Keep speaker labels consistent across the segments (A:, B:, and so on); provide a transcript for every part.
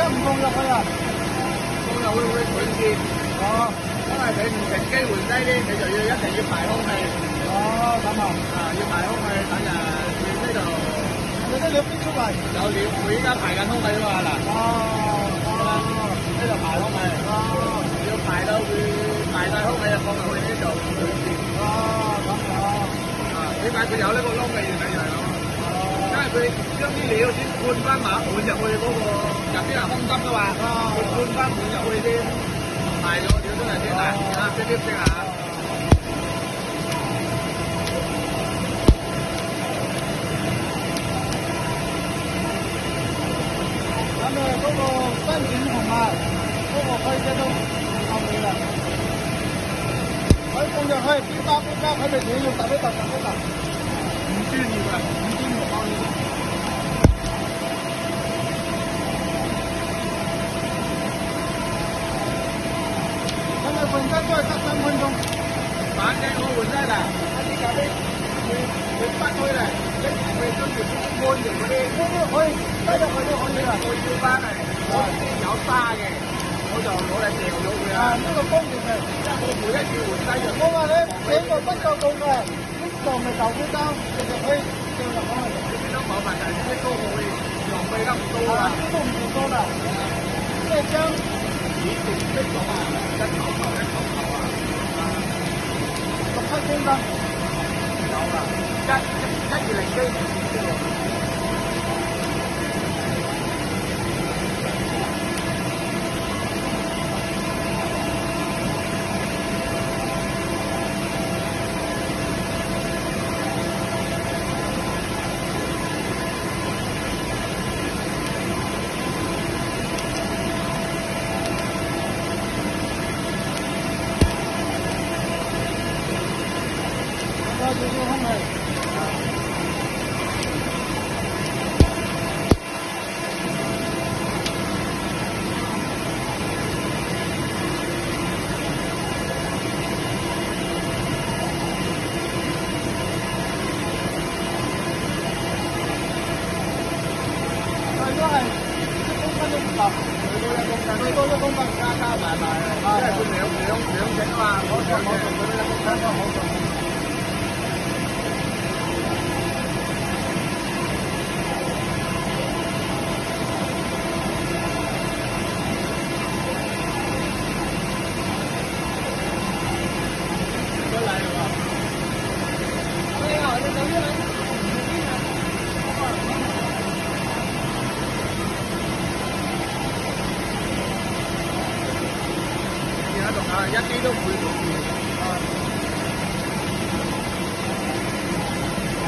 A: 唔放入去啊？
B: 放入去會斷電。
A: 哦，
B: 因為你唔停機換低啲，你就要一定要排空氣。
A: 哦，咁啊，
B: 要排空氣，等人轉呢度。
A: 你啲料邊出嚟？
B: 有料，佢依家排緊空氣啊嘛嗱。呢度排空氣。要排到佢排晒空氣，放入去呢度斷電。
A: 咁啊。
B: 點解佢有呢個窿嘅原理就係咁。因為佢將啲料先灌翻滿入去嗰個入邊係空心噶嘛，佢灌翻滿入去先，排咗料出嚟先嗱，啲啲先嚇。
A: 咁誒嗰個新轉紅啊，嗰個開車都後尾啦。佢放入去邊包佢哋要揼一揼。
B: 唔專業啊，唔專業包呢啲。
A: 咁你換燈都係得3分鐘。
B: 反正我換燈啦，一啲咖啡佢不開嚟，一佢跟住乾型嗰啲，
A: 可以低入去都可以啦。
B: 我要翻嚟，我有沙嘅，我就攞嚟掉咗佢啊。
A: 呢個工程嘅，
B: 即係我每一次換燈就。
A: 我話你這個不夠高嘅，呢度咪豆腐膠，其實可以掉入去。
B: 呢都冇問題，呢都可以浪費得唔多啦。
A: 呢都唔多啦，即係將
B: 以前識咗啊，一頭啊
A: ，6、7公斤
B: 有啦，120機。
A: 少少空氣。都係1公斤都唔夠，最多1公斤加埋，
B: 因為佢兩隻啊嘛，我做佢都1公斤都好做。一啲都唔會動電。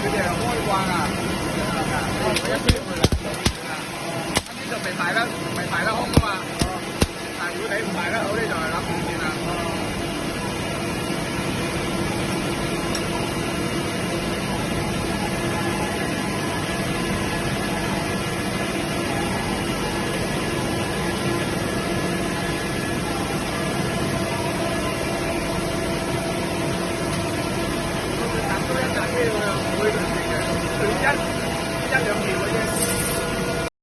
B: 佢哋係開慣啊，一啲都唔會一啲就未排得空啊嘛。但係如果你唔排得好，你就係諗唔掂啦。